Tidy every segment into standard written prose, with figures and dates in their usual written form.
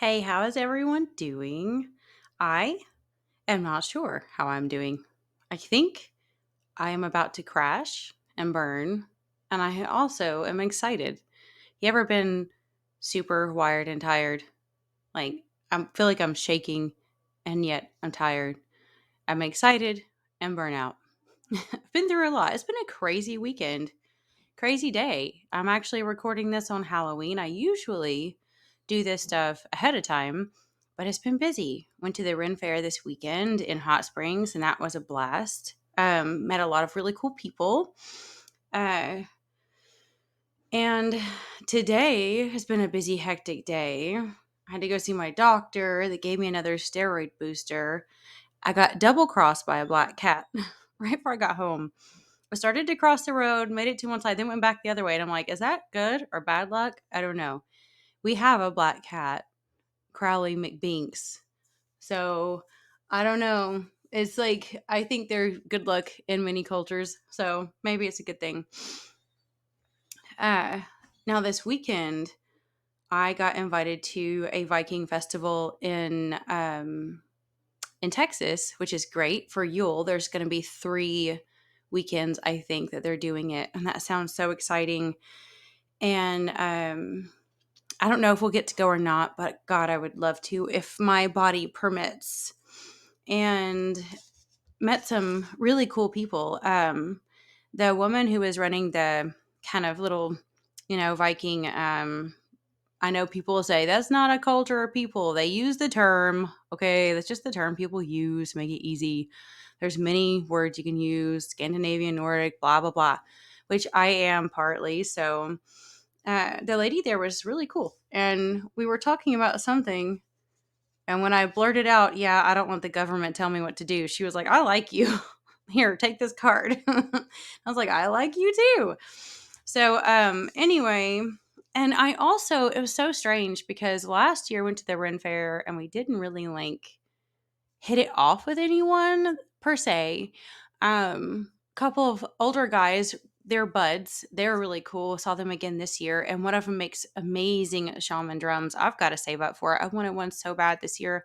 Hey, how is everyone doing? I am not sure how I'm doing. I think I am about to crash and burn, and I also am excited. You ever been super wired and tired? Like, I feel like I'm shaking, and yet I'm tired. I'm excited and burn out. I've been through a lot. It's been a crazy weekend. Crazy day. I'm actually recording this on Halloween. I usually do this stuff ahead of time, but it's been busy. Went to the Ren Fair this weekend in Hot Springs, and that was a blast. Met a lot of really cool people. Uh, and today has been a busy, hectic day. I had to go see my doctor. They gave me another steroid booster. I got double crossed by a black cat right before I got home. I started to cross the road, made it to one side, then went back the other way. And I'm like, is that good or bad luck? I don't know. We have a black cat, Crowley McBinks. So I don't know. It's like, I think they're good luck in many cultures. So maybe it's a good thing. Uh, Now, this weekend, I got invited to a Viking festival in Texas, which is great for Yule. There's going to be 3 weekends, I think, that they're doing it. And that sounds so exciting. And I don't know if we'll get to go or not, but God, I would love to if my body permits. And met some really cool people. The woman who was running the kind of little, Viking, I know people say that's not a culture of people. They use the term. Okay, that's just the term people use to make it easy. There's many words you can use, Scandinavian, Nordic, blah, blah, blah, which I am partly. So the lady there was really cool. And we were talking about something. And when I blurted out, yeah, I don't want the government tell me what to do, she was like, I like you. Here, take this card. I was like, I like you too. So anyway, and I also, it was so strange because last year I went to the Ren Fair and we didn't really like hit it off with anyone per se. Couple of older guys, they're buds. They're really cool. Saw them again this year, and one of them makes amazing shaman drums. I've got to save up for it. I wanted one so bad this year.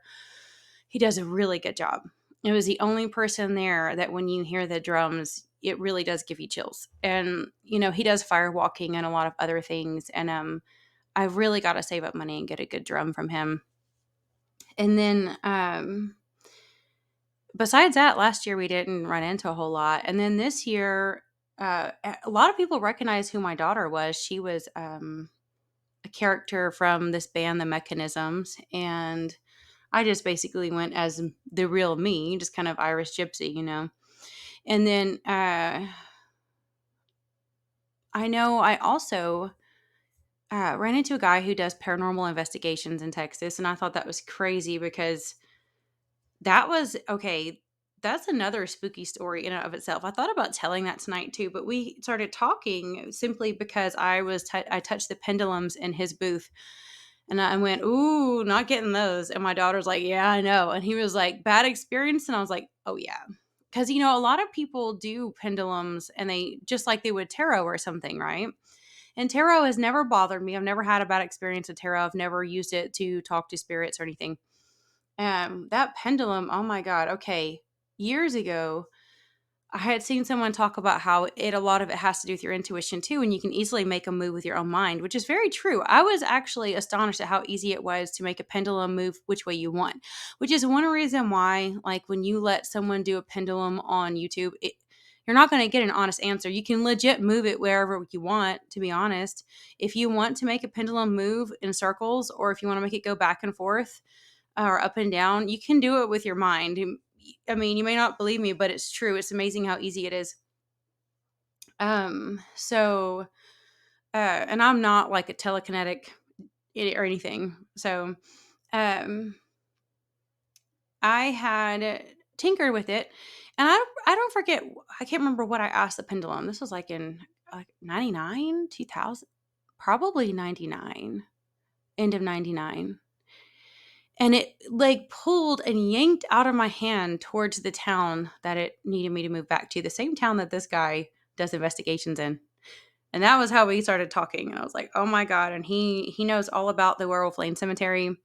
He does a really good job. It was the only person there that when you hear the drums, it really does give you chills. And he does fire walking and a lot of other things. And I've really got to save up money and get a good drum from him. And then besides that, last year we didn't run into a whole lot. And then this year, a lot of people recognize who my daughter was. She was a character from this band, The Mechanisms. And I just basically went as the real me, just kind of Irish gypsy. And then I know I also ran into a guy who does paranormal investigations in Texas. And I thought that was crazy because that was okay. That's another spooky story in and of itself. I thought about telling that tonight too, but we started talking simply because I touched the pendulums in his booth, and I went, "Ooh, not getting those." And my daughter's like, "Yeah, I know." And he was like, "Bad experience," and I was like, "Oh yeah." Because a lot of people do pendulums, and they just like they would tarot or something, right? And tarot has never bothered me. I've never had a bad experience with tarot. I've never used it to talk to spirits or anything. That pendulum, oh my God. Okay. Years ago, I had seen someone talk about how a lot of it has to do with your intuition too, and you can easily make a move with your own mind, which is very true. I was actually astonished at how easy it was to make a pendulum move which way you want, which is one reason why, like, when you let someone do a pendulum on YouTube, you're not going to get an honest answer. You can legit move it wherever you want, to be honest. If you want to make a pendulum move in circles, or if you want to make it go back and forth, or up and down, you can do it with your mind. I mean, you may not believe me, but it's true. It's amazing how easy it is. So, and I'm not like a telekinetic or anything. So, um, I had tinkered with it, and I don't forget. I can't remember what I asked the pendulum. This was like in like 99, 2000, probably 99, end of 99. And it like pulled and yanked out of my hand towards the town that it needed me to move back to, the same town that this guy does investigations in. And that was how we started talking. And I was like, oh my God. And he knows all about the Werewolf Lane Cemetery.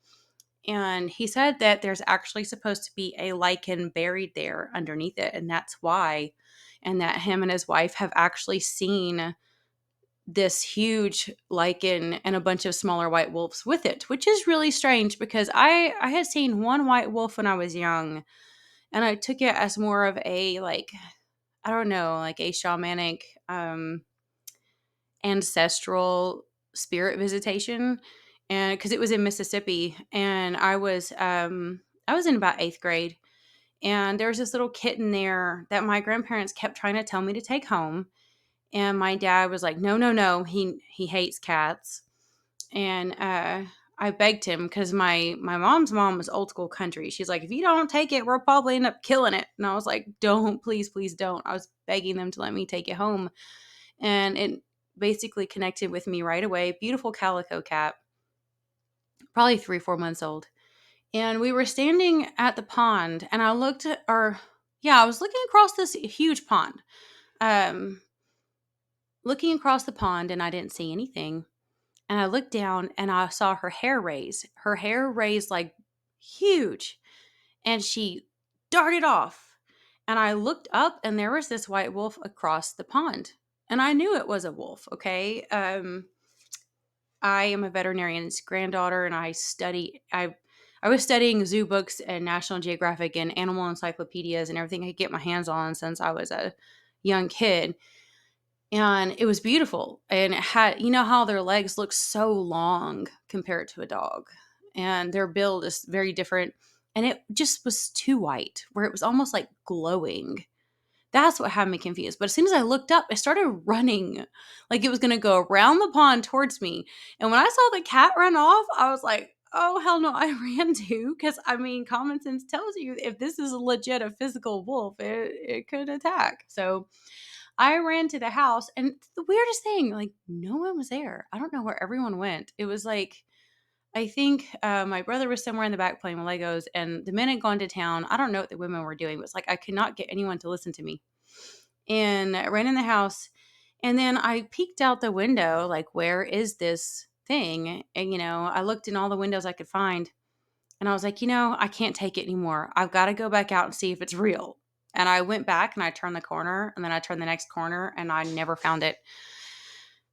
And he said that there's actually supposed to be a lichen buried there underneath it. And that's why. And that him and his wife have actually seen this huge lichen and a bunch of smaller white wolves with it, which is really strange because I had seen one white wolf when I was young, and I took it as more of a, like, I don't know, like a shamanic ancestral spirit visitation, and because it was in Mississippi, and I was in about 8th grade, and there was this little kitten there that my grandparents kept trying to tell me to take home, and my dad was like, no, no, no, he hates cats. And I begged him because my mom's mom was old school country. She's like, if you don't take it, we'll probably end up killing it. And I was like, don't, please, please don't. I was begging them to let me take it home. And it basically connected with me right away. Beautiful calico cat, probably 3, 4 months old. And we were standing at the pond, and I looked at, or yeah, I was looking across this huge pond. Um, Looking across the pond, and I didn't see anything. And I looked down and I saw her hair raise. Her hair raised like huge. And she darted off. And I looked up and there was this white wolf across the pond. And I knew it was a wolf, okay? I am a veterinarian's granddaughter and I was studying zoo books and National Geographic and animal encyclopedias and everything I could get my hands on since I was a young kid. And it was beautiful, and it had, you know how their legs look so long compared to a dog, and their build is very different, and it just was too white where it was almost like glowing. That's what had me confused. But as soon as I looked up, it started running like it was going to go around the pond towards me. And when I saw the cat run off, I was like, oh, hell no, I ran too. Because, I mean, common sense tells you if this is legit a physical wolf, it could attack. So I ran to the house, and the weirdest thing, like, no one was there. I don't know where everyone went. It was like, I think my brother was somewhere in the back playing with Legos, and the men had gone to town. I don't know what the women were doing, but it's like I could not get anyone to listen to me. And I ran in the house, and then I peeked out the window, like, where is this thing? And, I looked in all the windows I could find, and I was like, I can't take it anymore. I've got to go back out and see if it's real. And I went back and I turned the corner, and then I turned the next corner, and I never found it.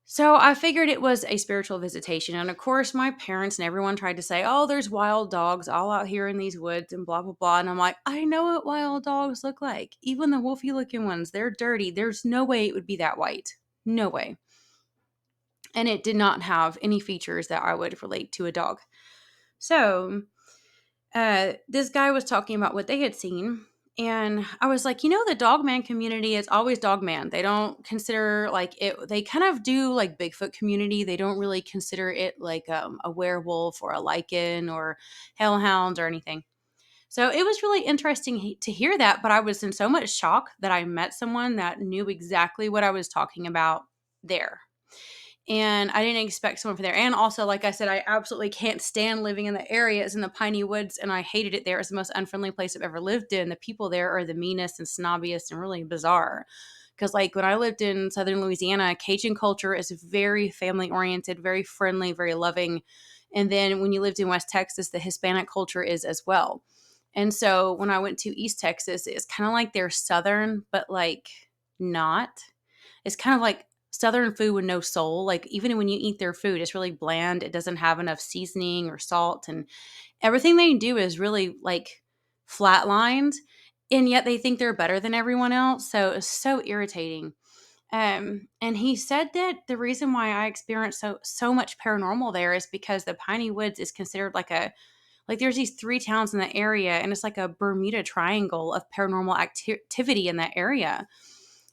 So I figured it was a spiritual visitation. And of course, my parents and everyone tried to say, oh, there's wild dogs all out here in these woods and blah, blah, blah. And I'm like, I know what wild dogs look like. Even the wolfy looking ones, they're dirty. There's no way it would be that white. No way. And it did not have any features that I would relate to a dog. So this guy was talking about what they had seen. And I was like, the dogman community is always dogman. They don't consider like it, they kind of do like Bigfoot community. They don't really consider it like a werewolf or a lichen or hellhounds or anything. So it was really interesting to hear that. But I was in so much shock that I met someone that knew exactly what I was talking about there. And I didn't expect someone from there. And also, like I said, I absolutely can't stand living in the area. It's in the piney woods, and I hated it there. It's the most unfriendly place I've ever lived in. The people there are the meanest and snobbiest and really bizarre. Because, like, when I lived in southern Louisiana, Cajun culture is very family oriented, very friendly, very loving. And then when you lived in West Texas, the Hispanic culture is as well. And so when I went to East Texas, it's kind of like they're southern, but like not. It's kind of like Southern food with no soul. Like, even when you eat their food, it's really bland. It doesn't have enough seasoning or salt, and everything they do is really like flatlined, and yet they think they're better than everyone else. So it's so irritating. And he said that the reason why I experienced so much paranormal there is because the Piney Woods is considered like there's these 3 towns in the area, and it's like a Bermuda Triangle of paranormal activity in that area.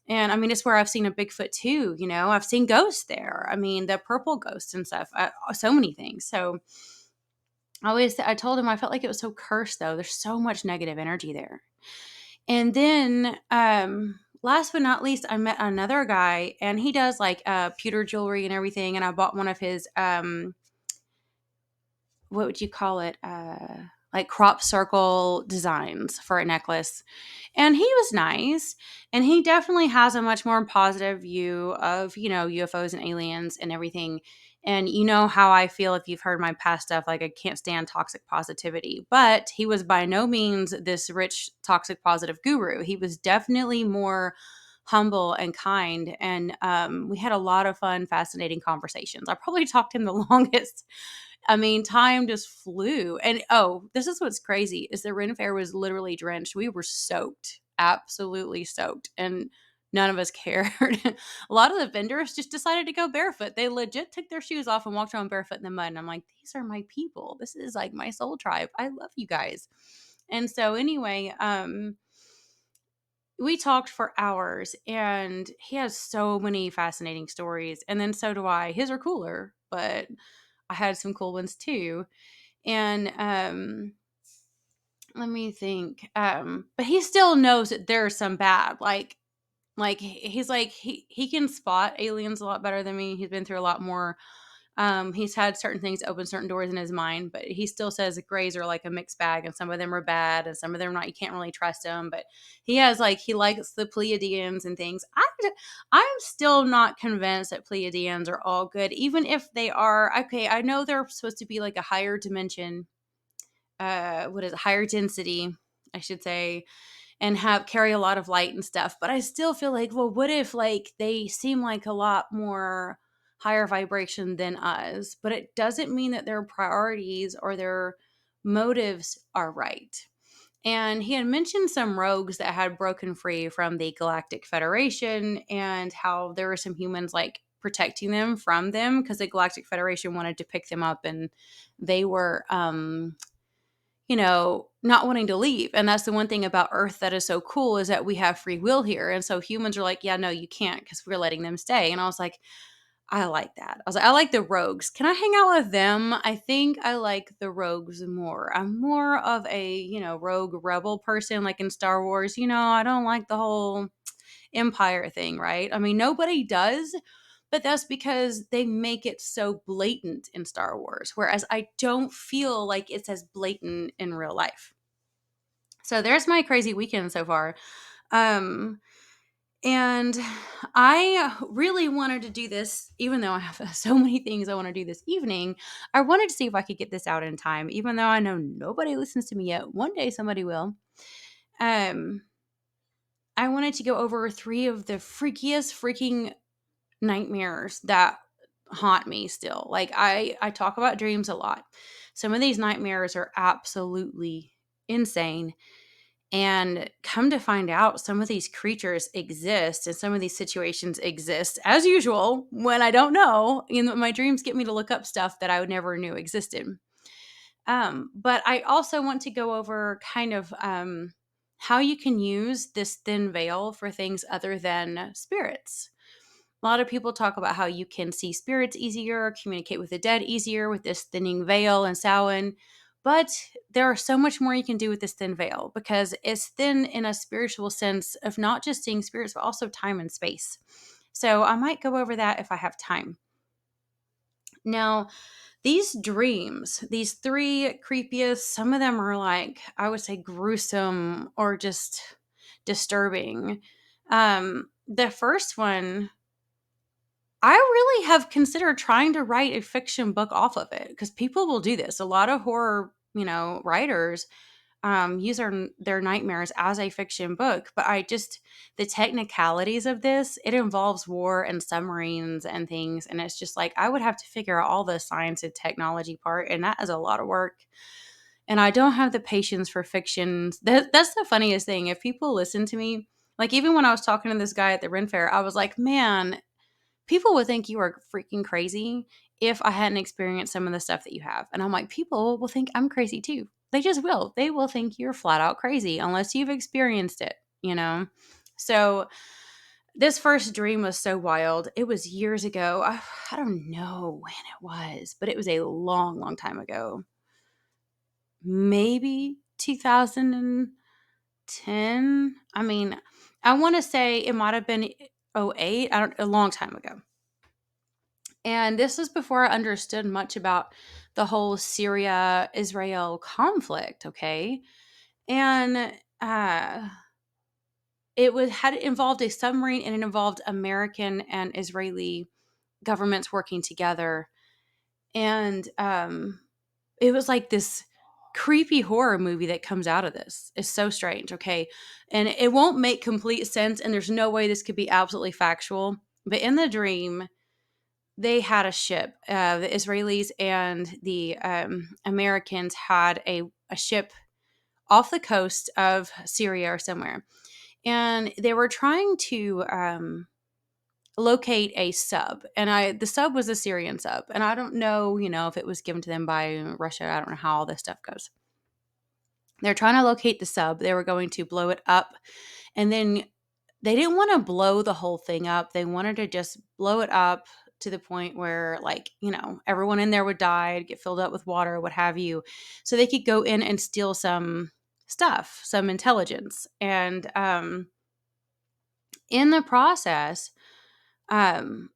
And I mean, it's where I've seen a Bigfoot too. I've seen ghosts there. I mean, the purple ghosts and stuff. So many things. So I told him I felt like it was so cursed though. There's so much negative energy there. And then, last but not least, I met another guy, and he does like pewter jewelry and everything. And I bought one of his what would you call it? Like crop circle designs for a necklace. And he was nice. And he definitely has a much more positive view of, UFOs and aliens and everything. And you know how I feel if you've heard my past stuff, like I can't stand toxic positivity. But he was by no means this rich, toxic positive guru. He was definitely more humble and kind. And we had a lot of fun, fascinating conversations. I probably talked to him the longest. I mean, time just flew. And oh, this is what's crazy is the Ren Fair was literally drenched. We were soaked, absolutely soaked. And none of us cared. A lot of the vendors just decided to go barefoot. They legit took their shoes off and walked around barefoot in the mud. And I'm like, these are my people. This is like my soul tribe. I love you guys. And so anyway, we talked for hours and he has so many fascinating stories. And then so do I. His are cooler, but I had some cool ones too. And let me think. But he still knows that there's some bad. He's like he can spot aliens a lot better than me. He's been through a lot more. He's had certain things open certain doors in his mind, but he still says grays are like a mixed bag, and some of them are bad, and some of them are not. You can't really trust them. But he has he likes the Pleiadians and things. I'm still not convinced that Pleiadians are all good, even if they are okay. I know they're supposed to be like a higher dimension. What is it? Higher density, I should say, and have carry a lot of light and stuff. But I still feel like, well, what if they seem like a lot more higher vibration than us, but it doesn't mean that their priorities or their motives are right. And he had mentioned some rogues that had broken free from the Galactic Federation and how there were some humans protecting them from them because the Galactic Federation wanted to pick them up and they were not wanting to leave. And that's the one thing about Earth that is so cool is that we have free will here. And so humans are like, yeah, no, you can't because we're letting them stay. And I was like, I like that. I was like, I like the rogues. Can I hang out with them? I think I like the rogues more. I'm more of a, rogue rebel person like in Star Wars. I don't like the whole empire thing, right? I mean, nobody does, but that's because they make it so blatant in Star Wars, whereas I don't feel like it's as blatant in real life. So there's my crazy weekend so far. Um, and I really wanted to do this, even though I have so many things I want to do this evening. I wanted to see if I could get this out in time, even though I know nobody listens to me yet. One day somebody will. Um, I wanted to go over 3 of the freakiest freaking nightmares that haunt me still. I talk about dreams a lot. Some of these nightmares are absolutely insane. And come to find out, some of these creatures exist and some of these situations exist as usual when I don't know. My dreams get me to look up stuff that I would never knew existed. But I also want to go over kind of how you can use this thin veil for things other than spirits. A lot of people talk about how you can see spirits easier, communicate with the dead easier with this thinning veil and Samhain. But there are so much more you can do with this thin veil because it's thin in a spiritual sense of not just seeing spirits, but also time and space. So I might go over that if I have time. Now, these dreams, these 3 creepiest, some of them are I would say gruesome or just disturbing. The first one, I really have considered trying to write a fiction book off of it because people will do this. A lot of horror, writers use their nightmares as a fiction book. But the technicalities of this, it involves war and submarines and things. And it's just I would have to figure out all the science and technology part. And that is a lot of work. And I don't have the patience for fiction. That's the funniest thing. If people listen to me, even when I was talking to this guy at the Ren Fair, I was like, man, people would think you are freaking crazy if I hadn't experienced some of the stuff that you have. And I'm like, people will think I'm crazy too. They just will. They will think you're flat out crazy unless you've experienced it. So this first dream was so wild. It was years ago. I don't know when it was, but it was a long, long time ago. Maybe 2010. I mean, I want to say it might have been '08. A long time ago. And this was before I understood much about the whole Syria Israel conflict, okay? And had involved a submarine and it involved American and Israeli governments working together. And it was like this creepy horror movie that comes out of this. It's so strange, okay? And it won't make complete sense, and there's no way this could be absolutely factual. But in the dream, they had a ship. The Israelis and the Americans had a ship off the coast of Syria or somewhere. And they were trying to locate a sub. And the sub was a Syrian sub. And I don't know, if it was given to them by Russia. I don't know how all this stuff goes. They're trying to locate the sub. They were going to blow it up. And then they didn't want to blow the whole thing up. They wanted to just blow it up to the point where, like, everyone in there would die, get filled up with water, what have you. So they could go in and steal some stuff, some intelligence. And in the process, um,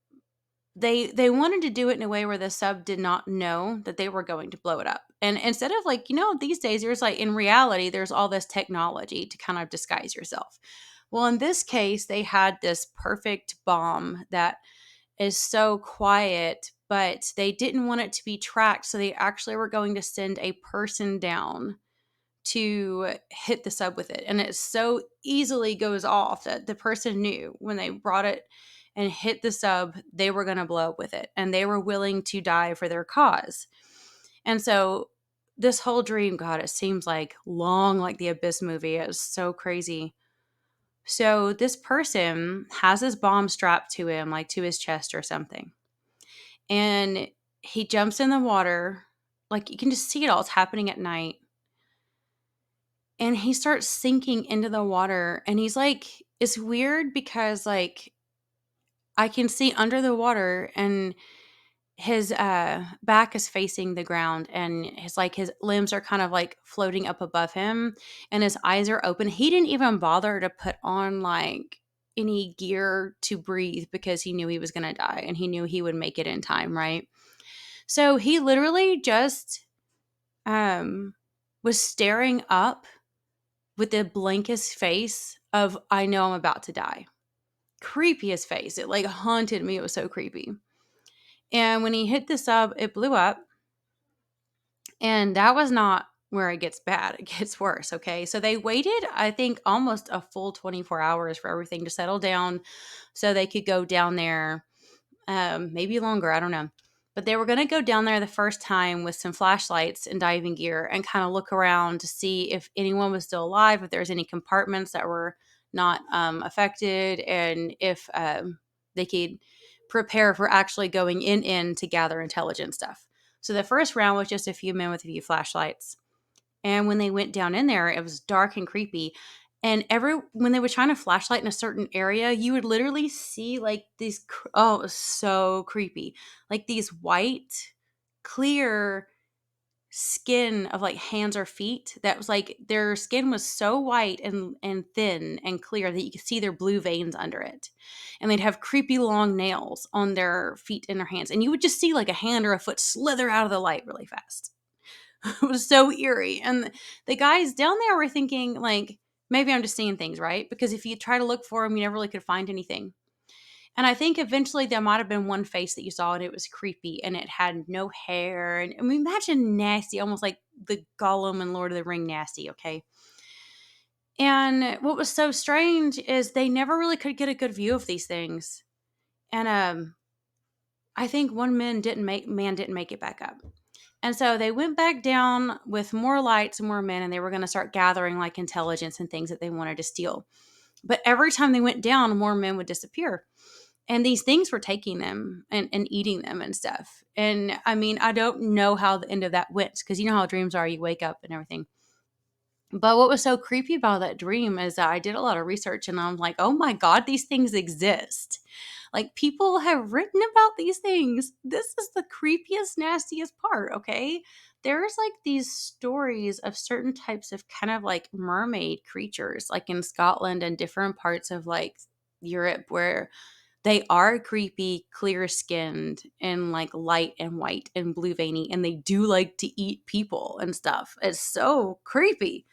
they wanted to do it in a way where the sub did not know that they were going to blow it up. And instead of, like, these days there's, like, in reality, there's all this technology to kind of disguise yourself. Well, in this case, they had this perfect bomb that is so quiet, but they didn't want it to be tracked. So they actually were going to send a person down to hit the sub with it. And it so easily goes off that the person knew when they brought it and hit the sub, they were going to blow up with it. And they were willing to die for their cause. And so this whole dream, God, it seems like long, like the Abyss movie. It was so crazy. So this person has this bomb strapped to him, like to his chest or something. And he jumps in the water. Like, you can just see it all. It's happening at night. And he starts sinking into the water. And he's like, it's weird because, like, I can see under the water and his back is facing the ground, and his limbs are kind of like floating up above him, and his eyes are open. He didn't even bother to put on, like, any gear to breathe because he knew he was going to die and he knew he would make it in time, right? So he literally just was staring up with the blankest face of, I know I'm about to die. Creepiest face. It, like, haunted me. It was so creepy. And when he hit the sub, it blew up. And that was not where it gets bad. It gets worse. Okay. So they waited, I think, almost a full 24 hours for everything to settle down so they could go down there. Maybe longer. I don't know. But they were going to go down there the first time with some flashlights and diving gear and kind of look around to see if anyone was still alive, if there's any compartments that were not affected, and if they could prepare for actually going in to gather intelligence stuff. So the first round was just a few men with a few flashlights. And when they went down in there, it was dark and creepy. And when they would shine a flashlight in a certain area, you would literally see, like, these, oh, it was so creepy. Like, these white, clear skin of, like, hands or feet that was like, their skin was so white and thin and clear that you could see their blue veins under it. And they'd have creepy long nails on their feet and their hands. And you would just see, like, a hand or a foot slither out of the light really fast. It was so eerie. And the guys down there were thinking, like, maybe I'm just seeing things, right? Because if you try to look for them, you never really could find anything. And I think eventually there might have been one face that you saw, and it was creepy, and it had no hair. And I mean, imagine nasty, almost like the Gollum and Lord of the Ring nasty, okay? And what was so strange is they never really could get a good view of these things. And I think one man didn't make it back up. And so they went back down with more lights and more men, and they were going to start gathering, like, intelligence and things that they wanted to steal. But every time they went down, more men would disappear. And these things were taking them and eating them and stuff. And I mean, I don't know how the end of that went, because you know how dreams are, you wake up and everything. But what was so creepy about that dream is that I did a lot of research, and I'm like, oh my God, these things exist. Like, people have written about these things. This is the creepiest, nastiest part, okay? There's, like, these stories of certain types of kind of like mermaid creatures, like in Scotland and different parts of, like, Europe, where they are creepy, clear skinned, and, like, light and white and blue veiny, and they do like to eat people and stuff. It's so creepy.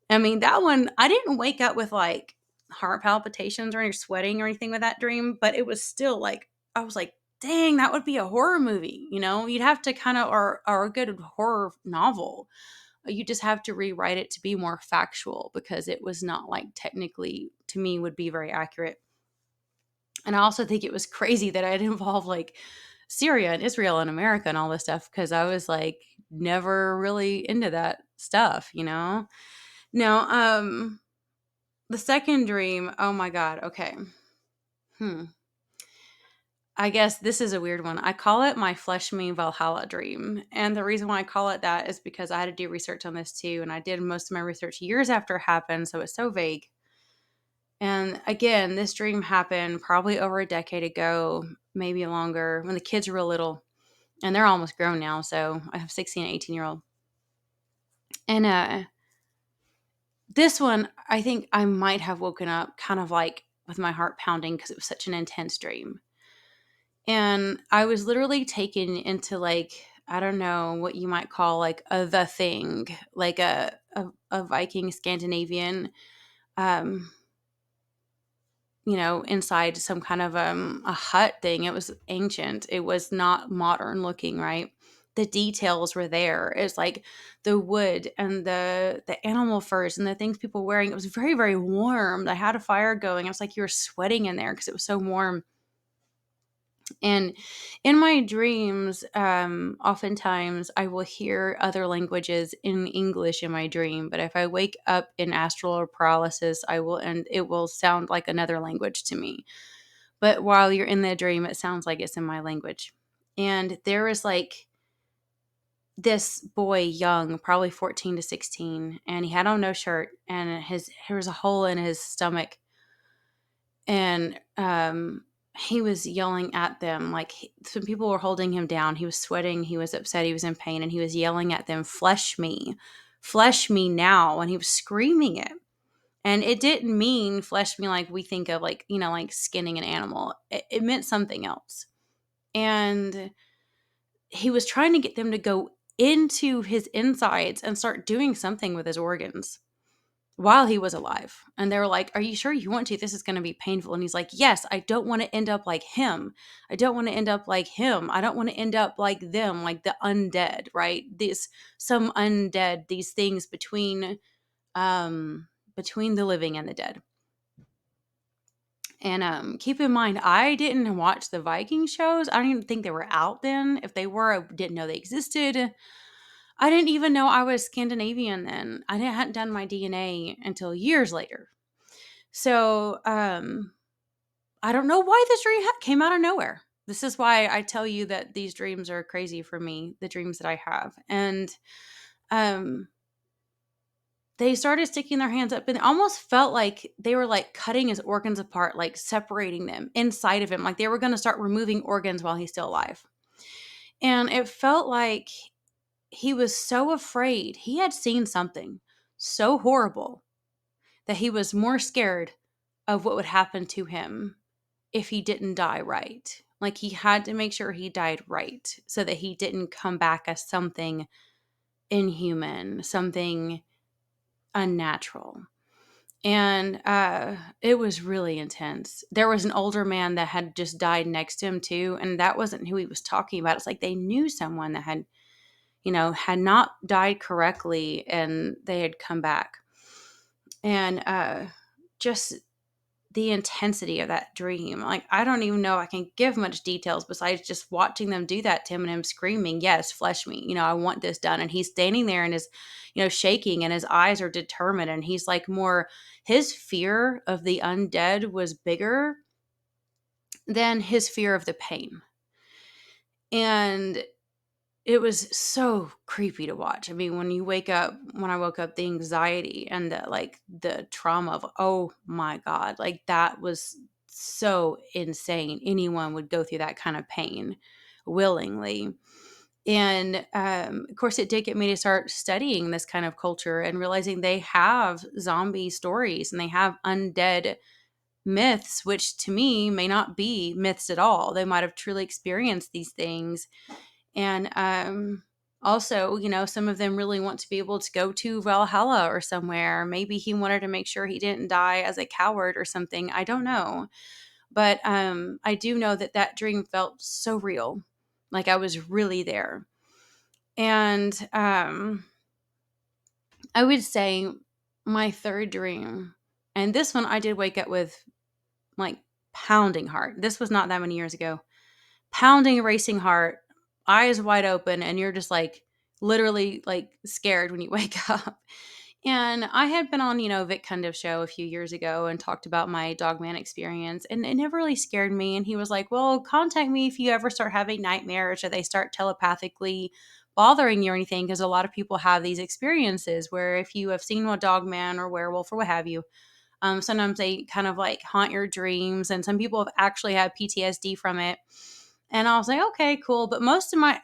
I mean, that one, I didn't wake up with, like, heart palpitations or any sweating or anything with that dream, but it was still like, I was like, dang, that would be a horror movie. You'd have to kind of, or a good horror novel. You just have to rewrite it to be more factual, because it was not, like, technically, to me, would be very accurate. And I also think it was crazy that I'd involve, like, Syria and Israel and America and all this stuff, because I was, like, never really into that stuff. Now, the second dream, oh my God, okay. Hmm. I guess this is a weird one. I call it my Flesh Me Valhalla dream. And the reason why I call it that is because I had to do research on this too. And I did most of my research years after it happened. So it's so vague. And again, this dream happened probably over a decade ago, maybe longer, when the kids were real little. And they're almost grown now. So I have 16 and 18-year-old. And this one, I think I might have woken up kind of like with my heart pounding, because it was such an intense dream. And I was literally taken into, like, I don't know what you might call, like, the thing, like a Viking Scandinavian, um, inside some kind of a hut thing. It was ancient. It was not modern looking, right? The details were there. It's like the wood and the animal furs and the things people were wearing. It was very, very warm. I had a fire going. It was like you were sweating in there because it was so warm. And in my dreams, oftentimes I will hear other languages in English in my dream. But if I wake up in astral paralysis, and it will sound like another language to me. But while you're in the dream, it sounds like it's in my language. And there was, like, this boy, young, probably 14 to 16, and he had on no shirt, and there was a hole in his stomach. And he was yelling at them, like, some people were holding him down. He was sweating, he was upset, he was in pain, and he was yelling at them, flesh me now. And he was screaming it. And it didn't mean flesh me like we think of, like, like skinning an animal. It meant something else. And he was trying to get them to go into his insides and start doing something with his organs while he was alive. And they were like, "Are you sure you want to? This is going to be painful." And he's like, "Yes, I don't want to end up like him. I don't want to end up like him. I don't want to end up like them, like the undead, right? Some undead, these things between the living and the dead." And keep in mind, I didn't watch the Viking shows. I don't even think they were out then. If they were, I didn't know they existed. I didn't even know I was Scandinavian then. Hadn't done my DNA until years later. So I don't know why this dream came out of nowhere. This is why I tell you that these dreams are crazy for me, the dreams that I have. And um, they started sticking their hands up, and it almost felt like they were, like, cutting his organs apart, like separating them inside of him. Like they were going to start removing organs while he's still alive. And it felt like he was so afraid. He had seen something so horrible that he was more scared of what would happen to him if he didn't die right. Like, he had to make sure he died right so that he didn't come back as something inhuman, something unnatural. And it was really intense. There was an older man that had just died next to him too, and that wasn't who he was talking about. It's like they knew someone that had not died correctly, and they had come back. And just the intensity of that dream. Like, I don't even know if I can give much details besides just watching them do that to him and him screaming, "Yes, flesh me. I want this done." And he's standing there and is, shaking, and his eyes are determined. And he's like, his fear of the undead was bigger than his fear of the pain. And it was so creepy to watch. I mean, when I woke up, the anxiety and the trauma of, oh my God, like, that was so insane. Anyone would go through that kind of pain willingly. And of course, it did get me to start studying this kind of culture and realizing they have zombie stories and they have undead myths, which to me may not be myths at all. They might have truly experienced these things. And also, some of them really want to be able to go to Valhalla or somewhere. Maybe he wanted to make sure he didn't die as a coward or something. I don't know. But I do know that that dream felt so real, like I was really there. And I would say my third dream, and this one I did wake up with like pounding heart. This was not that many years ago. Pounding, racing heart, eyes wide open, and you're just like literally like scared when you wake up. And I had been on, Vic Cundiff's show a few years ago and talked about my dogman experience, and it never really scared me. And he was like, "Well, contact me if you ever start having nightmares or they start telepathically bothering you or anything," because a lot of people have these experiences where if you have seen a dogman or werewolf or what have you, sometimes they kind of like haunt your dreams, and some people have actually had PTSD from it. And I was like, okay, cool. But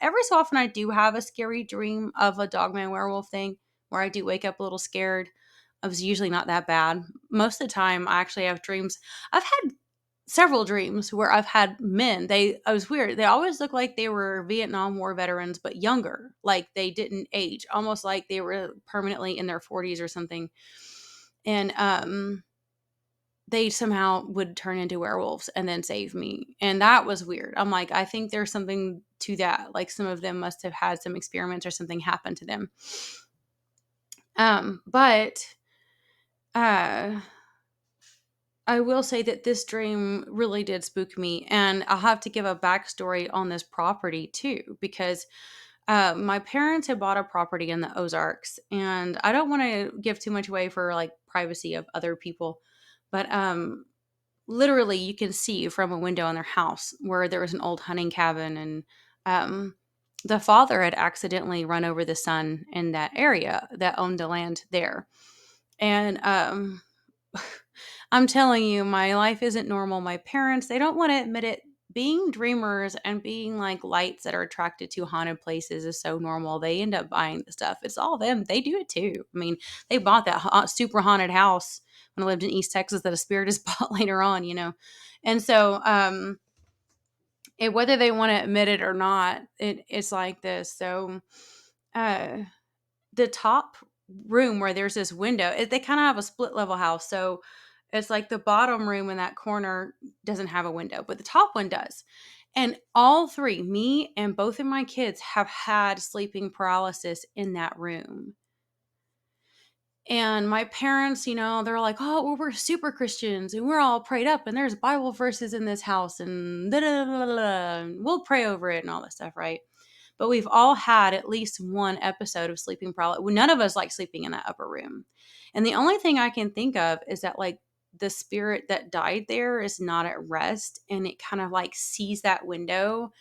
every so often, I do have a scary dream of a dogman werewolf thing where I do wake up a little scared. It was usually not that bad. Most of the time, I actually have dreams. I've had several dreams where I've had men. I was weird. They always look like they were Vietnam War veterans, but younger. Like they didn't age, almost like they were permanently in their 40s or something. And they somehow would turn into werewolves and then save me. And that was weird. I'm like, I think there's something to that. Like some of them must have had some experiments or something happen to them. But uh I will say that this dream really did spook me, and I'll have to give a backstory on this property too, because my parents had bought a property in the Ozarks, and I don't want to give too much away for like privacy of other people, but literally you can see from a window in their house where there was an old hunting cabin, and um, the father had accidentally run over the son in that area that owned the land there. And I'm telling you, my life isn't normal. My parents, they don't want to admit it. Being dreamers and being like lights that are attracted to haunted places is so normal. They end up buying the stuff. It's all them. They do it too. I mean, they bought that super haunted house when I lived in East Texas that a spirit is bought later on. And so, whether they want to admit it or not, it's like this. So, uh, the top room where there's this window, they kind of have a split level house. So it's like the bottom room in that corner doesn't have a window, but the top one does. And all three, me and both of my kids, have had sleeping paralysis in that room. And my parents, they're like, oh, well, we're super Christians and we're all prayed up and there's Bible verses in this house and da da da da da, and we'll pray over it and all this stuff, right? But we've all had at least one episode of sleeping paralysis. None of us like sleeping in that upper room. And the only thing I can think of is that like the spirit that died there is not at rest, and it kind of like sees that window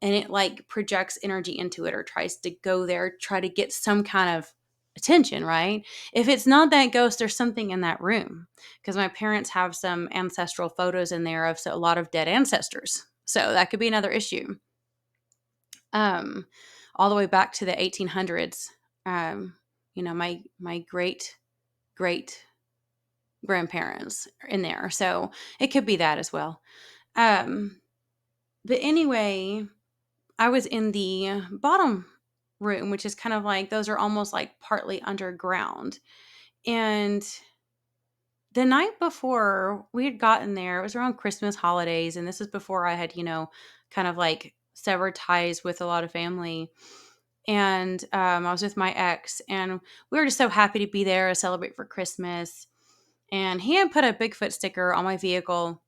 and it like projects energy into it or tries to go there, try to get some kind of attention, right? If it's not that ghost, there's something in that room, because my parents have some ancestral photos in there of a lot of dead ancestors. So that could be another issue. Um, all the way back to the 1800s. My great great grandparents are in there, so it could be that as well. Um, but anyway, I was in the bottom room, which is kind of like those are almost like partly underground. And the night before we had gotten there, it was around Christmas holidays, and this is before I had, kind of like severed ties with a lot of family. And I was with my ex, and we were just so happy to be there to celebrate for Christmas. And he had put a Bigfoot sticker on my vehicle,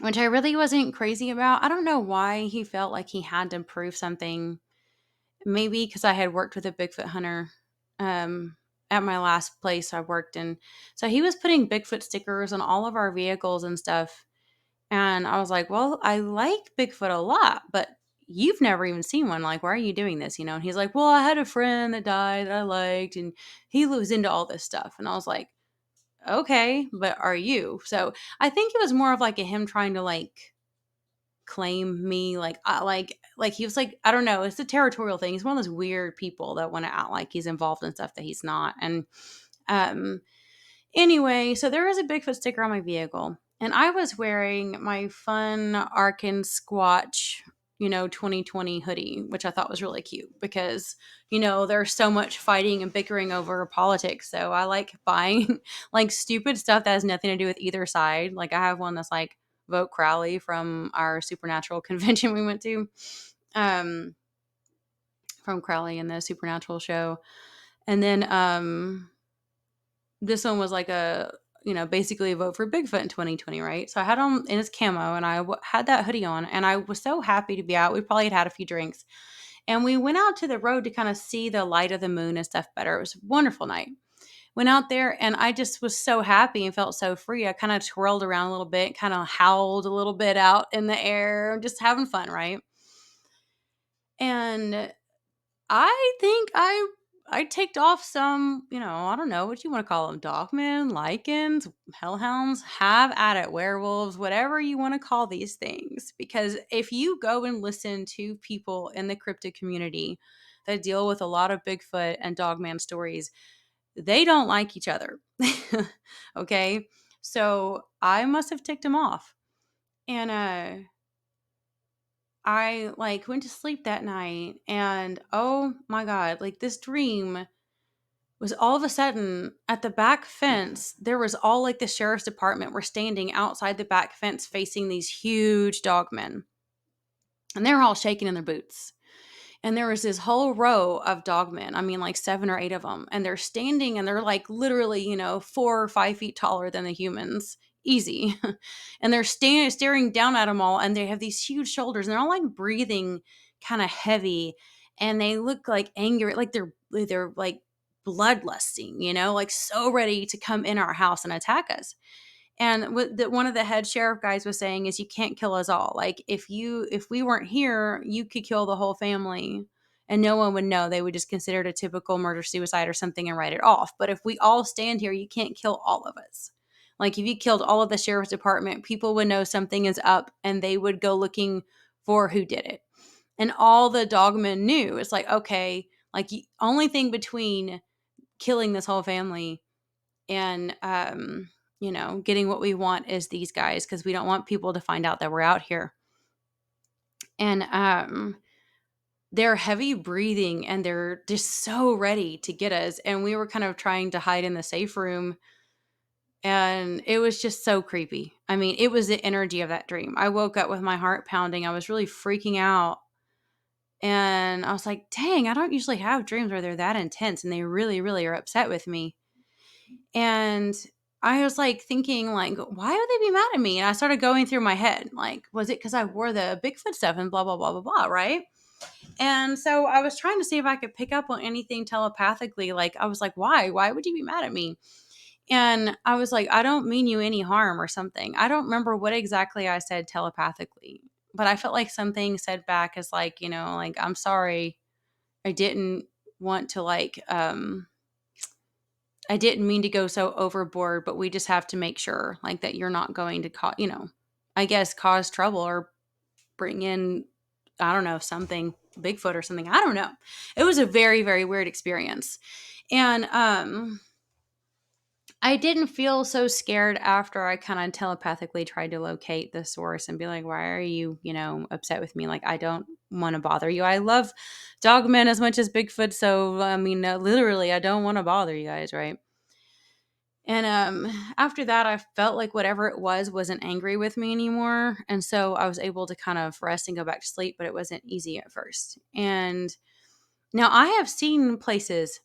which I really wasn't crazy about. I don't know why he felt like he had to prove something. Maybe because I had worked with a Bigfoot hunter at my last place I worked in. So he was putting Bigfoot stickers on all of our vehicles and stuff. And I was like, well, I like Bigfoot a lot, but you've never even seen one. Like, why are you doing this? And he's like, well, I had a friend that died that I liked, and he was into all this stuff. And I was like, okay, but are you? So I think it was more of like a him trying to like claim me, like like he was like, I don't know, it's a territorial thing. He's one of those weird people that want to act like he's involved in stuff that he's not. And um anyway, so there was a Bigfoot sticker on my vehicle, and I was wearing my fun Arkin Squatch, 2020 hoodie, which I thought was really cute because, there's so much fighting and bickering over politics. So I like buying like stupid stuff that has nothing to do with either side. Like I have one that's like vote Crowley from our supernatural convention we went to, um, from Crowley and the supernatural show. And then this one was like basically a vote for Bigfoot in 2020, right? So I had on in his camo, and I had that hoodie on, and I was so happy to be out. We probably had a few drinks, and we went out to the road to kind of see the light of the moon and stuff better. It was a wonderful night. Went out there, and I just was so happy and felt so free. I kind of twirled around a little bit, kind of howled a little bit out in the air, just having fun, right? And I think I ticked off some, I don't know what you want to call them, dogmen, lichens, hellhounds, have at it, werewolves, whatever you want to call these things. Because if you go and listen to people in the cryptid community that deal with a lot of Bigfoot and dogman stories, they don't like each other. Okay? So I must have ticked them off. And I like went to sleep that night, and oh my god, like this dream was all of a sudden at the back fence. There was all like the sheriff's department were standing outside the back fence facing these huge dogmen, and they were all shaking in their boots. And there was this whole row of dogmen. I mean, like 7 or 8 of them. And they're standing, and they're like literally, 4 or 5 feet taller than the humans. Easy. And they're staring down at them all. And they have these huge shoulders, and they're all like breathing kind of heavy. And they look like angry, like they're like bloodlusting, like so ready to come in our house and attack us. And what one of the head sheriff guys was saying is, you can't kill us all. Like if we weren't here, you could kill the whole family and no one would know. They would just consider it a typical murder suicide or something and write it off. But if we all stand here, you can't kill all of us. Like if you killed all of the sheriff's department, people would know something is up and they would go looking for who did it. And all the dogmen knew. It's like, okay, like only thing between killing this whole family and getting what we want is these guys, because we don't want people to find out that we're out here. And they're heavy breathing, and they're just so ready to get us. And we were kind of trying to hide in the safe room, and it was just so creepy. I mean, it was the energy of that dream. I woke up with my heart pounding. I was really freaking out. And I was like, dang, I don't usually have dreams where they're that intense, and they really, really are upset with me. And I was like thinking, like, why would they be mad at me? And I started going through my head, like, was it because I wore the Bigfoot stuff and blah, blah, blah, blah, blah, right? And so I was trying to see if I could pick up on anything telepathically. Like, I was like, why? Why would you be mad at me? And I was like, I don't mean you any harm or something. I don't remember what exactly I said telepathically, but I felt like something said back as like, like, I'm sorry. I didn't want to I didn't mean to go so overboard, but we just have to make sure like that you're not going to I guess cause trouble or bring in, I don't know, something Bigfoot or something. I don't know. It was a very, very weird experience. And I didn't feel so scared after I kind of telepathically tried to locate the source and be like, why are you, upset with me? Like, I don't want to bother you. I love dogmen as much as Bigfoot. So, I mean, literally, I don't want to bother you guys, right? And after that, I felt like whatever it was wasn't angry with me anymore. And so I was able to kind of rest and go back to sleep, but it wasn't easy at first. And now I have seen places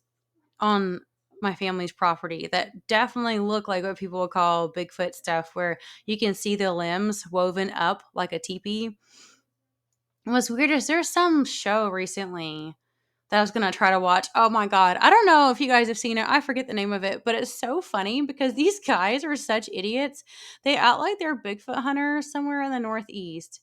on my family's property that definitely look like what people would call Bigfoot stuff, where you can see the limbs woven up like a teepee. What's weird is there's some show recently that I was going to try to watch. Oh my God. I don't know if you guys have seen it. I forget the name of it, but it's so funny because these guys are such idiots. They act like they're Bigfoot hunters somewhere in the Northeast.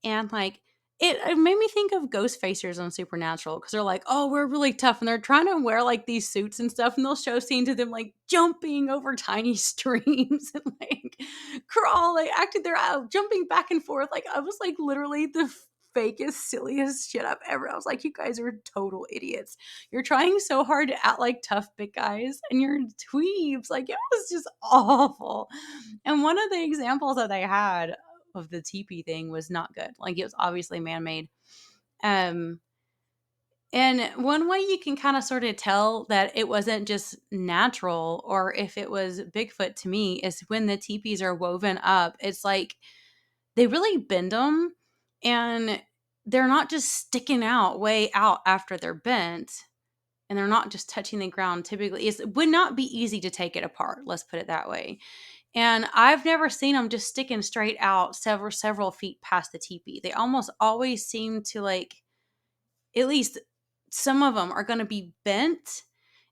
And like, it made me think of ghost facers on Supernatural, because they're like, oh, we're really tough. And they're trying to wear like these suits and stuff. And they'll show scenes of them like jumping over tiny streams and like crawling, acting their out, jumping back and forth. Like, I was like literally the fakest, silliest shit I've ever. I was like, you guys are total idiots. You're trying so hard to act like tough big guys and you're dweebs. Like, it was just awful. And one of the examples that they had of the teepee thing was not good. Like, it was obviously man-made. And one way you can kind of sort of tell that it wasn't just natural or if it was Bigfoot to me is when the teepees are woven up. It's like they really bend them, and they're not just sticking out way out after they're bent, and they're not just touching the ground. Typically, it would not be easy to take it apart. Let's put it that way. And I've never seen them just sticking straight out several feet past the teepee. They almost always seem to, like, at least some of them are going to be bent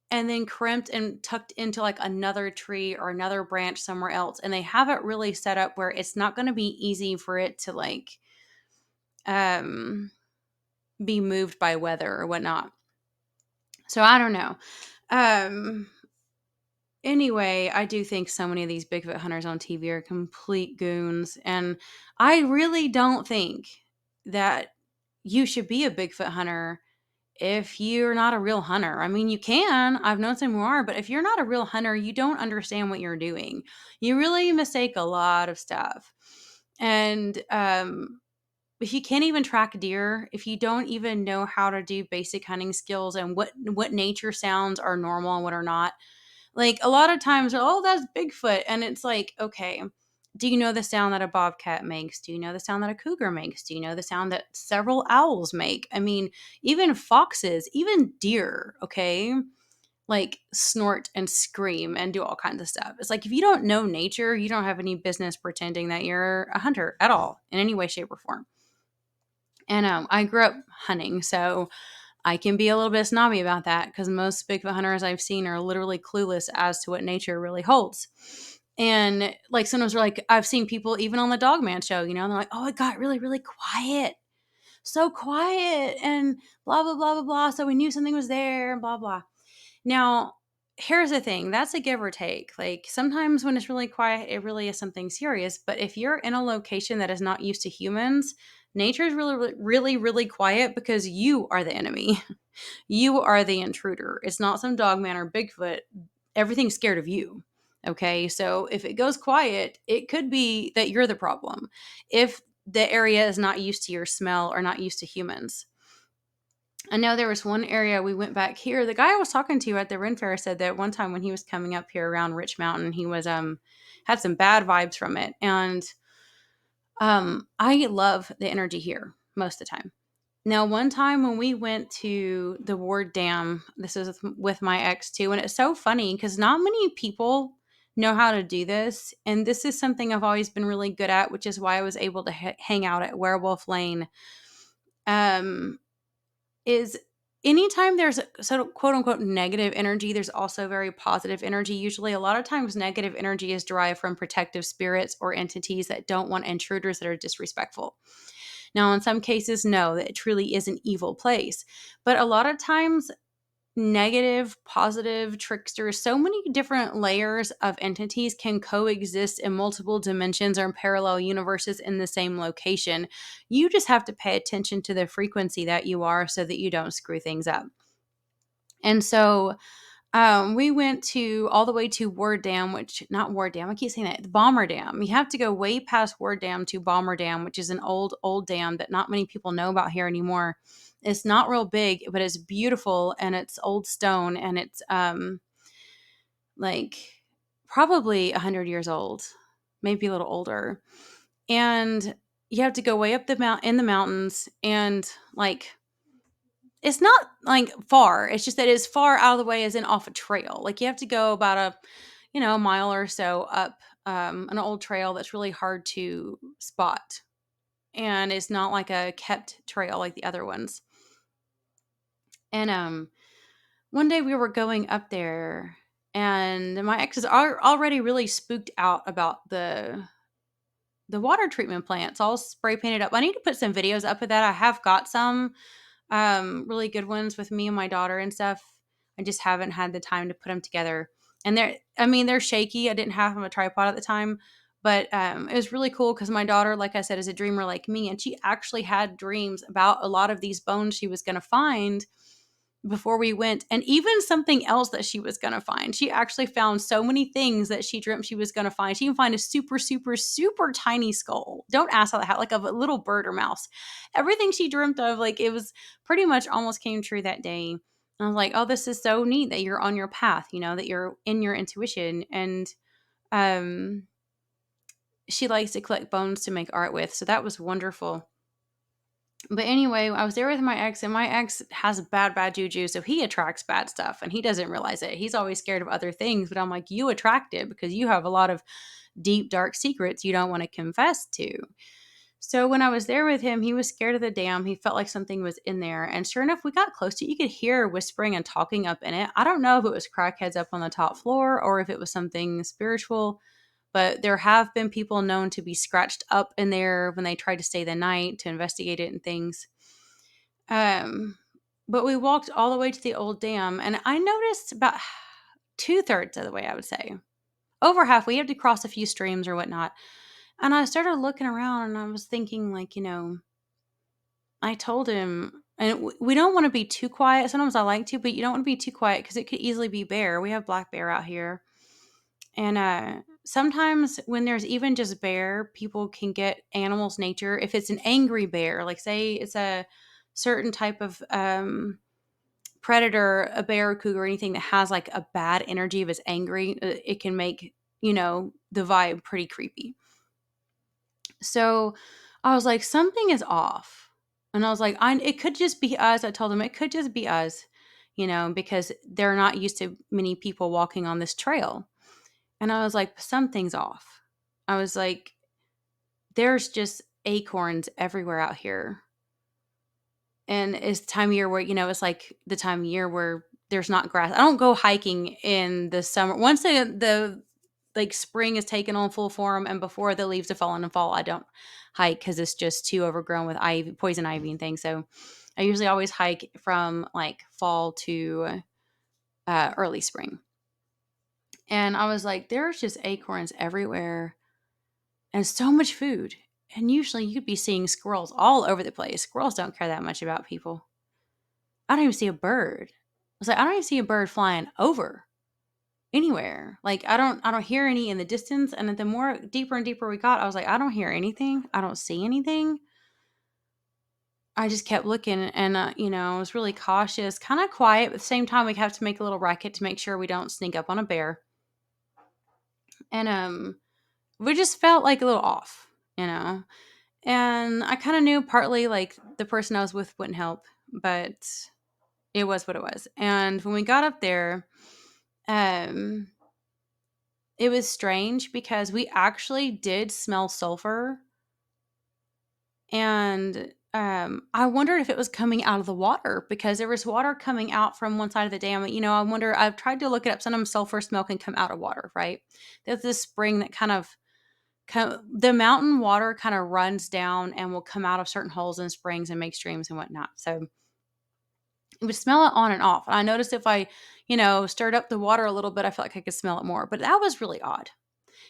and then crimped and tucked into like another tree or another branch somewhere else. And they have it really set up where it's not going to be easy for it to, like, um be moved by weather or whatnot. So I don't know. Um Anyway, I do think so many of these Bigfoot hunters on TV are complete goons. And I really don't think that you should be a Bigfoot hunter if you're not a real hunter. I mean, you can. I've known some who are, but if you're not a real hunter, you don't understand what you're doing. You really mistake a lot of stuff. And if you can't even track deer, if you don't even know how to do basic hunting skills and what nature sounds are normal and what are not, like, a lot of times, oh, that's Bigfoot. And it's like, okay, do you know the sound that a bobcat makes? Do you know the sound that a cougar makes? Do you know the sound that several owls make? I mean, even foxes, even deer, okay, like, snort and scream and do all kinds of stuff. It's like, if you don't know nature, you don't have any business pretending that you're a hunter at all in any way, shape, or form. And I grew up hunting, so I can be a little bit snobby about that because most Bigfoot hunters I've seen are literally clueless as to what nature really holds. And like, sometimes we're like, I've seen people even on the Dogman show, and they're like, oh, it got really, really quiet. So quiet and blah, blah, blah, blah, blah. So we knew something was there and blah, blah. Now, here's the thing, that's a give or take. Like, sometimes when it's really quiet, it really is something serious. But if you're in a location that is not used to humans, nature is really, really, really, really quiet because you are the enemy. You are the intruder. It's not some dogman or Bigfoot. Everything's scared of you. Okay. So if it goes quiet, it could be that you're the problem. If the area is not used to your smell or not used to humans. I know there was one area we went back here. The guy I was talking to at the Ren Fair said that one time when he was coming up here around Rich Mountain, he was had some bad vibes from it. And I love the energy here most of the time. Now, one time when we went to the Ward Dam, this is with my ex too, and it's so funny because not many people know how to do this. And this is something I've always been really good at, which is why I was able to hang out at Werewolf Lane. Um, is anytime there's a sort of quote unquote negative energy, there's also very positive energy. Usually, a lot of times, negative energy is derived from protective spirits or entities that don't want intruders that are disrespectful. Now, in some cases, no, it truly is an evil place. But a lot of times, negative, positive, tricksters, so many different layers of entities can coexist in multiple dimensions or in parallel universes in the same location. You just have to pay attention to the frequency that you are so that you don't screw things up. And so we went to all the way to Ward Dam, which not Ward Dam. I keep saying that, Bomber Dam. You have to go way past Ward Dam to Bomber Dam, which is an old dam that not many people know about here anymore. It's not real big, but it's beautiful and it's old stone and it's like probably 100 years old, maybe a little older. And you have to go way up the in the mountains and like it's not like far. It's just that it's far out of the way as in off a trail. Like you have to go about a mile or so up an old trail that's really hard to spot. And it's not like a kept trail like the other ones. And one day we were going up there and my ex is already really spooked out about the water treatment plants all spray painted up. I need to put some videos up of that. I have got some really good ones with me and my daughter and stuff. I just haven't had the time to put them together. And they're shaky. I didn't have them a tripod at the time, but it was really cool because my daughter, like I said, is a dreamer like me, and she actually had dreams about a lot of these bones she was going to find before we went, and even something else that she was going to find. She actually found so many things that she dreamt she was going to find. She can find a super, super, super tiny skull. Don't ask how that happened, like of a little bird or mouse. Everything she dreamt of, like it was pretty much almost came true that day. I was like, oh, this is so neat that you're on your path, that you're in your intuition. And um, she likes to collect bones to make art with. So that was wonderful. But anyway, I was there with my ex, and my ex has bad juju. So he attracts bad stuff and he doesn't realize it. He's always scared of other things. But I'm like, you attract it because you have a lot of deep, dark secrets you don't want to confess to. So when I was there with him, he was scared of the dam. He felt like something was in there. And sure enough, we got close to it. You could hear whispering and talking up in it. I don't know if it was crackheads up on the top floor or if it was something spiritual, but there have been people known to be scratched up in there when they tried to stay the night to investigate it and things. Um, but we walked all the way to the old dam, and I noticed about 2/3 of the way, I would say. Over half, we had to cross a few streams or whatnot. And I started looking around and I was thinking, like, I told him, and we don't want to be too quiet. Sometimes I like to, but you don't want to be too quiet because it could easily be bear. We have black bear out here. And sometimes when there's even just bear, people can get animals' nature. If it's an angry bear, like say it's a certain type of predator, a bear, a cougar, anything that has like a bad energy, if it's angry, it can make, the vibe pretty creepy. So I was like, something is off. And I was like, it could just be us. I told him it could just be us, because they're not used to many people walking on this trail. And I was like, something's off. I was like, there's just acorns everywhere out here. And it's the time of year where, it's like the time of year where there's not grass. I don't go hiking in the summer. Once the like spring is taken on full form and before the leaves have fallen and fall, I don't hike because it's just too overgrown with ivy, poison ivy and things. So I usually always hike from like fall to early spring. And I was like, there's just acorns everywhere and so much food. And usually you'd be seeing squirrels all over the place. Squirrels don't care that much about people. I don't even see a bird. I was like, I don't even see a bird flying over anywhere. Like I don't hear any in the distance. And the more deeper and deeper we got, I was like, I don't hear anything. I don't see anything. I just kept looking and I was really cautious, kind of quiet, but at the same time we have to make a little racket to make sure we don't sneak up on a bear. And we just felt like a little off, you know. And I kind of knew partly like the person I was with wouldn't help, but it was what it was. And when we got up there, um it was strange because we actually did smell sulfur. And I wondered if it was coming out of the water because there was water coming out from one side of the dam. I wonder, I've tried to look it up. Sometimes sulfur smell can come out of water, right? There's this spring that the mountain water kind of runs down and will come out of certain holes in springs and make streams and whatnot. So it would smell it on and off. And I noticed if I, stirred up the water a little bit, I felt like I could smell it more. But that was really odd.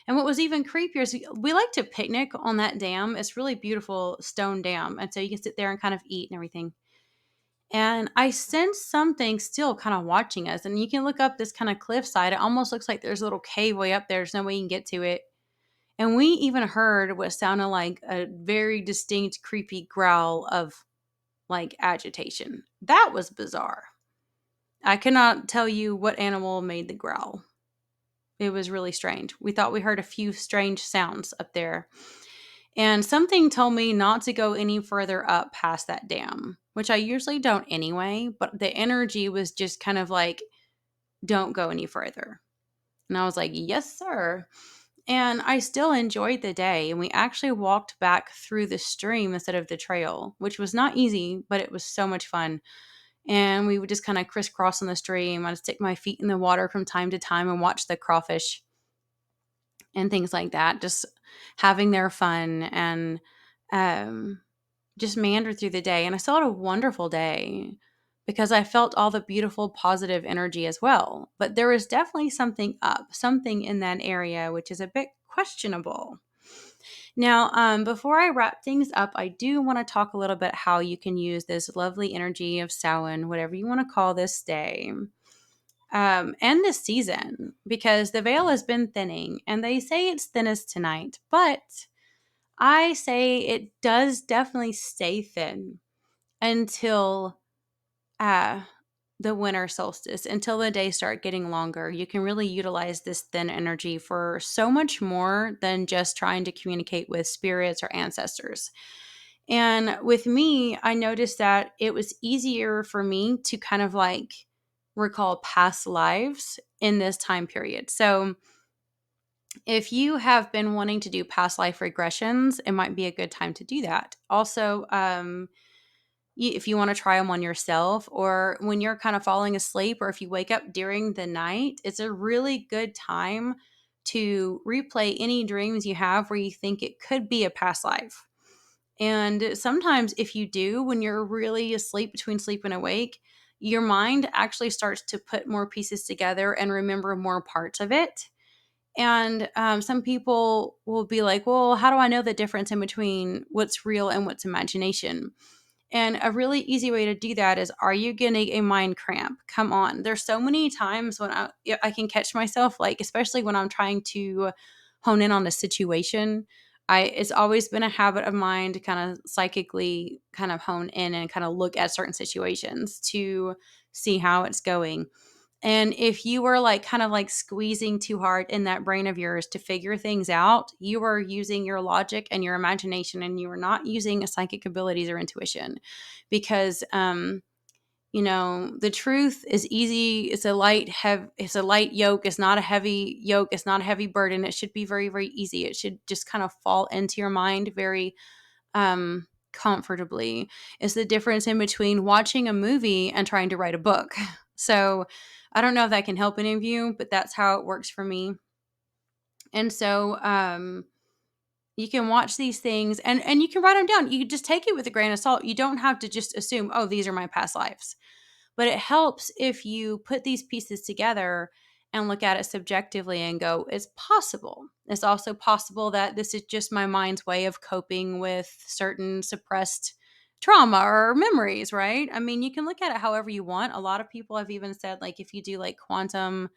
And what was even creepier is we like to picnic on that dam. It's really beautiful stone dam. And so you can sit there and kind of eat and everything. And I sensed something still kind of watching us. And you can look up this kind of cliffside. It almost looks like there's a little cave way up there. There's no way you can get to it. And we even heard what sounded like a very distinct, creepy growl of like agitation. That was bizarre. I cannot tell you what animal made the growl. It was really strange. We thought we heard a few strange sounds up there. And something told me not to go any further up past that dam, which I usually don't anyway, but the energy was just kind of like, don't go any further. And I was like, yes, sir. And I still enjoyed the day. And we actually walked back through the stream instead of the trail, which was not easy, but it was so much fun. And we would just kind of crisscross on the stream. I'd stick my feet in the water from time to time and watch the crawfish and things like that, just having their fun and just meander through the day. And I still had a wonderful day because I felt all the beautiful positive energy as well. But there was definitely something in that area, which is a bit questionable. Now, before I wrap things up, I do want to talk a little bit how you can use this lovely energy of Samhain, whatever you want to call this day, and this season, because the veil has been thinning, and they say it's thinnest tonight, but I say it does definitely stay thin until uh, the winter solstice until the days start getting longer. You can really utilize this thin energy for so much more than just trying to communicate with spirits or ancestors. And with me, I noticed that it was easier for me to kind of like recall past lives in this time period. So, if you have been wanting to do past life regressions, it might be a good time to do that. Also, if you want to try them on yourself, or when you're kind of falling asleep, or if you wake up during the night, it's a really good time to replay any dreams you have where you think it could be a past life. And sometimes, if you do, when you're really asleep between sleep and awake, your mind actually starts to put more pieces together and remember more parts of it. And some people will be like, well, how do I know the difference in between what's real and what's imagination? And a really easy way to do that is, are you getting a mind cramp? Come on. There's so many times when I can catch myself, like, especially when I'm trying to hone in on a situation. It's always been a habit of mine to kind of psychically kind of hone in and kind of look at certain situations to see how it's going. And if you were like kind of like squeezing too hard in that brain of yours to figure things out, you are using your logic and your imagination, and you are not using a psychic abilities or intuition. Because the truth is easy. It's a light yoke. It's not a heavy yoke. It's not a heavy burden. It should be very, very easy. It should just kind of fall into your mind very comfortably. Is the difference in between watching a movie and trying to write a book. So I don't know if that can help any of you, but that's how it works for me. And so you can watch these things, and you can write them down. You just take it with a grain of salt. You don't have to just assume, oh, these are my past lives. But it helps if you put these pieces together and look at it subjectively and go, it's possible. It's also possible that this is just my mind's way of coping with certain suppressed trauma or memories, right? I mean, you can look at it however you want. A lot of people have even said, like, if you do like quantum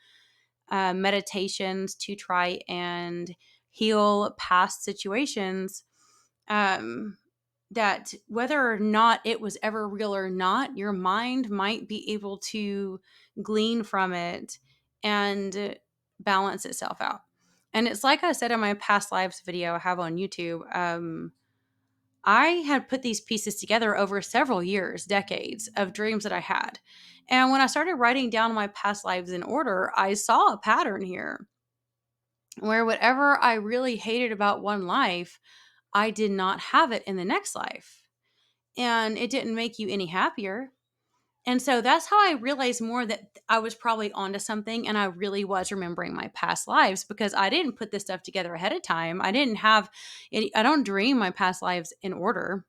meditations to try and heal past situations, um, that whether or not it was ever real or not, your mind might be able to glean from it and balance itself out. And it's like I said in my past lives video I have on YouTube. I had put these pieces together over several years, decades of dreams that I had. And when I started writing down my past lives in order, I saw a pattern here where whatever I really hated about one life, I did not have it in the next life. And it didn't make you any happier. And so that's how I realized more that I was probably onto something, and I really was remembering my past lives, because I didn't put this stuff together ahead of time. I didn't have any, I don't dream my past lives in order.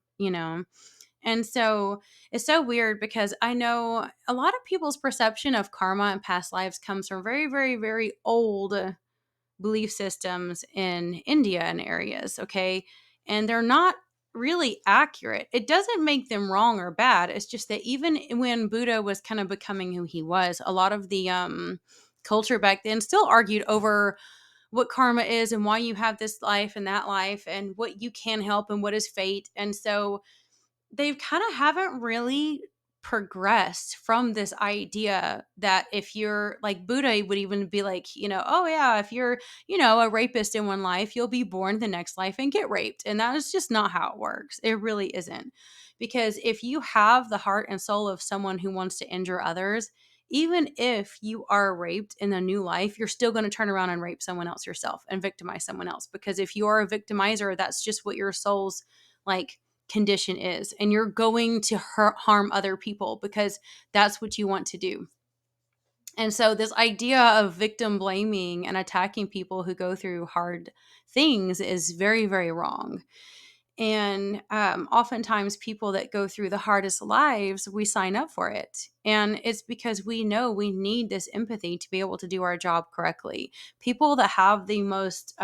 And so it's so weird, because I know a lot of people's perception of karma and past lives comes from very, very, very old belief systems in India and areas, okay? And they're not really accurate. It doesn't make them wrong or bad. It's just that even when Buddha was kind of becoming who he was, a lot of the culture back then still argued over what karma is and why you have this life and that life and what you can help and what is fate. And so they kind of haven't really progressed from this idea that if you're like, Buddha would even be like, oh yeah, if you're, a rapist in one life, you'll be born the next life and get raped. And that is just not how it works. It really isn't. Because if you have the heart and soul of someone who wants to injure others, even if you are raped in a new life, you're still going to turn around and rape someone else yourself and victimize someone else. Because if you are a victimizer, that's just what your soul's like condition is, and you're going to harm other people because that's what you want to do. And so this idea of victim blaming and attacking people who go through hard things is very, very wrong. And oftentimes people that go through the hardest lives, we sign up for it, and it's because we know we need this empathy to be able to do our job correctly. People that have the most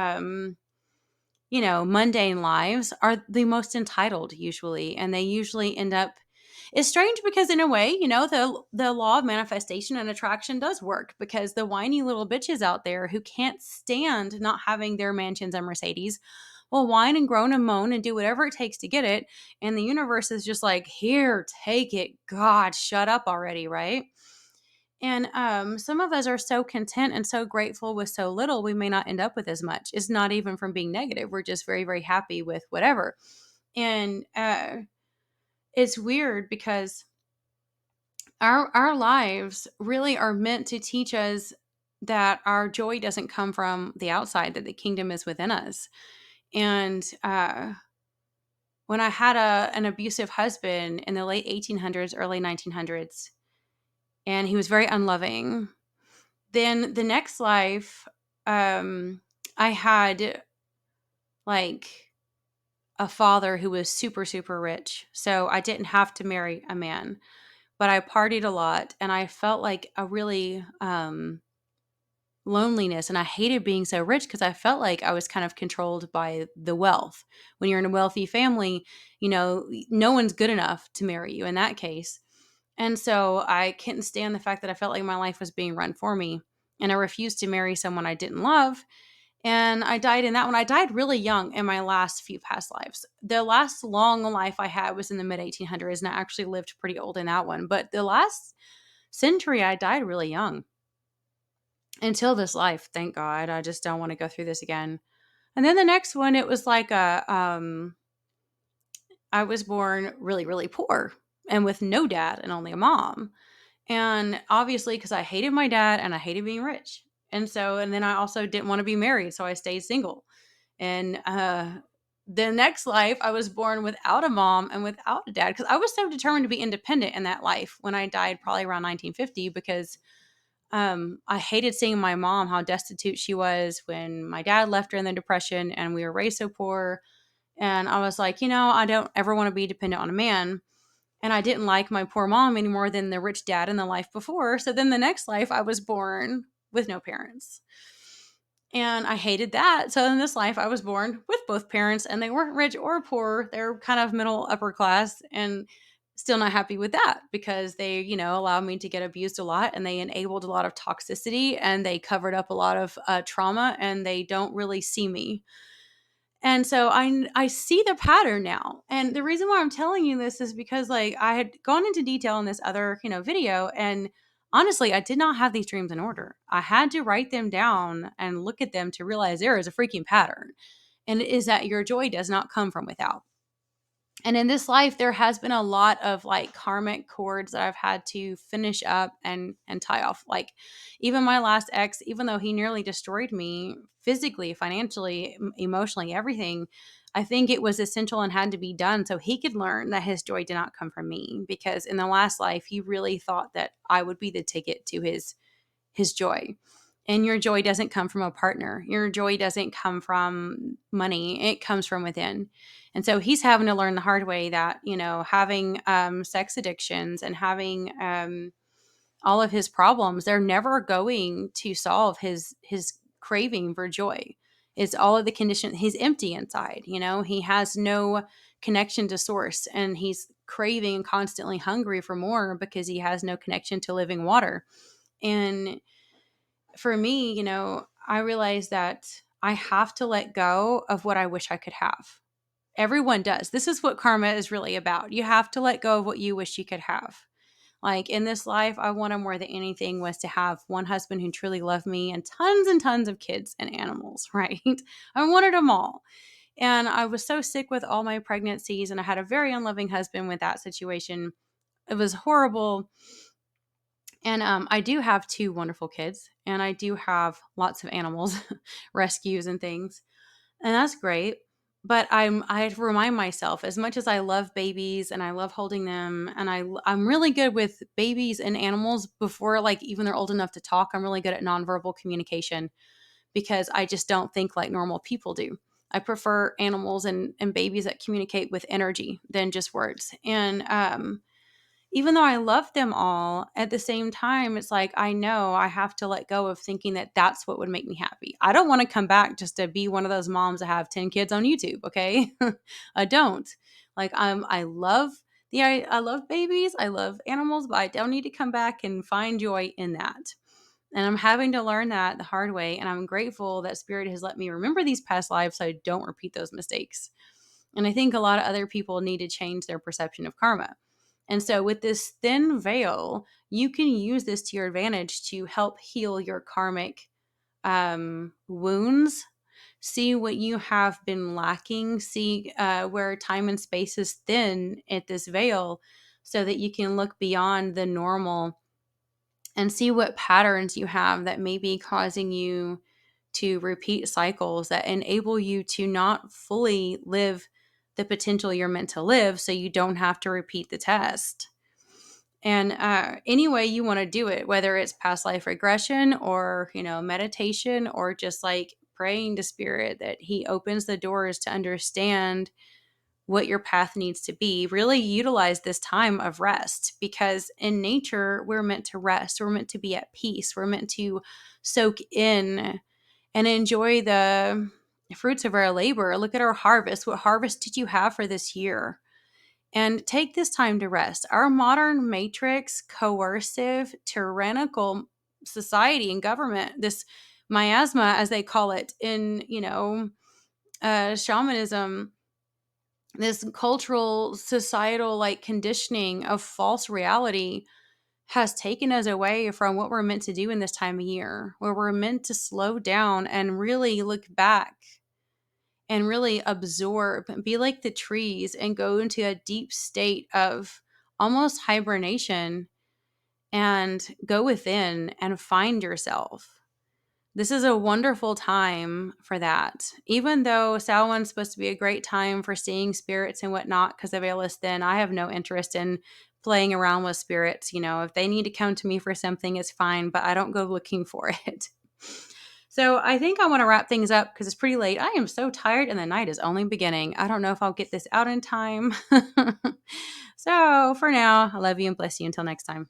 mundane lives are the most entitled usually, and they usually end up. It's strange because in a way, the law of manifestation and attraction does work, because the whiny little bitches out there who can't stand not having their mansions and Mercedes will whine and groan and moan and do whatever it takes to get it, and the universe is just like, here, take it. God, shut up already, right? And some of us are so content and so grateful with so little, we may not end up with as much. It's not even from being negative. We're just very, very happy with whatever. And it's weird because our lives really are meant to teach us that our joy doesn't come from the outside, that the kingdom is within us. And when I had an abusive husband in the late 1800s, early 1900s, and he was very unloving, then the next life, I had like a father who was super, super rich. So I didn't have to marry a man, but I partied a lot and I felt like a really loneliness. And I hated being so rich because I felt like I was kind of controlled by the wealth. When you're in a wealthy family, no one's good enough to marry you in that case. And so I couldn't stand the fact that I felt like my life was being run for me. And I refused to marry someone I didn't love. And I died in that one. I died really young in my last few past lives. The last long life I had was in the mid 1800s, and I actually lived pretty old in that one. But the last century, I died really young until this life. Thank God. I just don't want to go through this again. And then the next one, it was like I was born really, really poor and with no dad and only a mom. And obviously, because I hated my dad and I hated being rich. And then I also didn't want to be married. So I stayed single. And the next life, I was born without a mom and without a dad because I was so determined to be independent in that life when I died, probably around 1950, because I hated seeing my mom, how destitute she was when my dad left her in the Depression and we were raised so poor. And I was like, I don't ever want to be dependent on a man. And I didn't like my poor mom any more than the rich dad in the life before. So then the next life, I was born with no parents. And I hated that. So in this life, I was born with both parents, and they weren't rich or poor. They're kind of middle upper class, and still not happy with that because they, allowed me to get abused a lot, and they enabled a lot of toxicity, and they covered up a lot of trauma, and they don't really see me. And so I see the pattern now. And the reason why I'm telling you this is because like I had gone into detail in this other, video, and honestly, I did not have these dreams in order. I had to write them down and look at them to realize there is a freaking pattern. And it is that your joy does not come from without. And in this life, there has been a lot of like karmic cords that I've had to finish up and tie off. Like even my last ex, even though he nearly destroyed me physically, financially, emotionally, everything, I think it was essential and had to be done so he could learn that his joy did not come from me. Because in the last life, he really thought that I would be the ticket to his joy. And your joy doesn't come from a partner. Your joy doesn't come from money. It comes from within. And so he's having to learn the hard way that, having sex addictions and having all of his problems, they're never going to solve his craving for joy. It's all of the condition. He's empty inside, he has no connection to source, and he's craving and constantly hungry for more because he has no connection to living water. And for me, I realized that I have to let go of what I wish I could have. Everyone does. This is what karma is really about. You have to let go of what you wish you could have. Like in this life, I wanted more than anything was to have one husband who truly loved me and tons of kids and animals, right? I wanted them all. And I was so sick with all my pregnancies, and I had a very unloving husband with that situation. It was horrible. And I do have two wonderful kids, and I do have lots of animals, rescues and things, and that's great. But I have to remind myself, as much as I love babies and I love holding them, and I'm really good with babies and animals before like even they're old enough to talk. I'm really good at nonverbal communication because I just don't think like normal people do. I prefer animals and babies that communicate with energy than just words. And even though I love them all, at the same time, it's like I know I have to let go of thinking that that's what would make me happy. I don't want to come back just to be one of those moms that have 10 kids on YouTube, okay? I don't. Like I love babies, I love animals, but I don't need to come back and find joy in that. And I'm having to learn that the hard way, and I'm grateful that Spirit has let me remember these past lives so I don't repeat those mistakes. And I think a lot of other people need to change their perception of karma. And so with this thin veil, you can use this to your advantage to help heal your karmic wounds. See what you have been lacking. See where time and space is thin at this veil, so that you can look beyond the normal and see what patterns you have that may be causing you to repeat cycles that enable you to not fully live the potential you're meant to live, so you don't have to repeat the test. And any way you want to do it, whether it's past life regression or, meditation, or just like praying to spirit that he opens the doors to understand what your path needs to be, really utilize this time of rest, because in nature, we're meant to rest. We're meant to be at peace. We're meant to soak in and enjoy the fruits of our labor. Look at our harvest. What harvest did you have for this year? And take this time to rest. Our modern matrix, coercive, tyrannical society and government, this miasma, as they call it in, shamanism, this cultural, societal like conditioning of false reality has taken us away from what we're meant to do in this time of year, where we're meant to slow down and really look back and really absorb, be like the trees, and go into a deep state of almost hibernation and go within and find yourself. This is a wonderful time for that. Even though Samhain's supposed to be a great time for seeing spirits and whatnot, because the veil is thin, I have no interest in playing around with spirits. If they need to come to me for something, it's fine, but I don't go looking for it. So I think I want to wrap things up because it's pretty late. I am so tired and the night is only beginning. I don't know if I'll get this out in time. So for now, I love you and bless you. Until next time.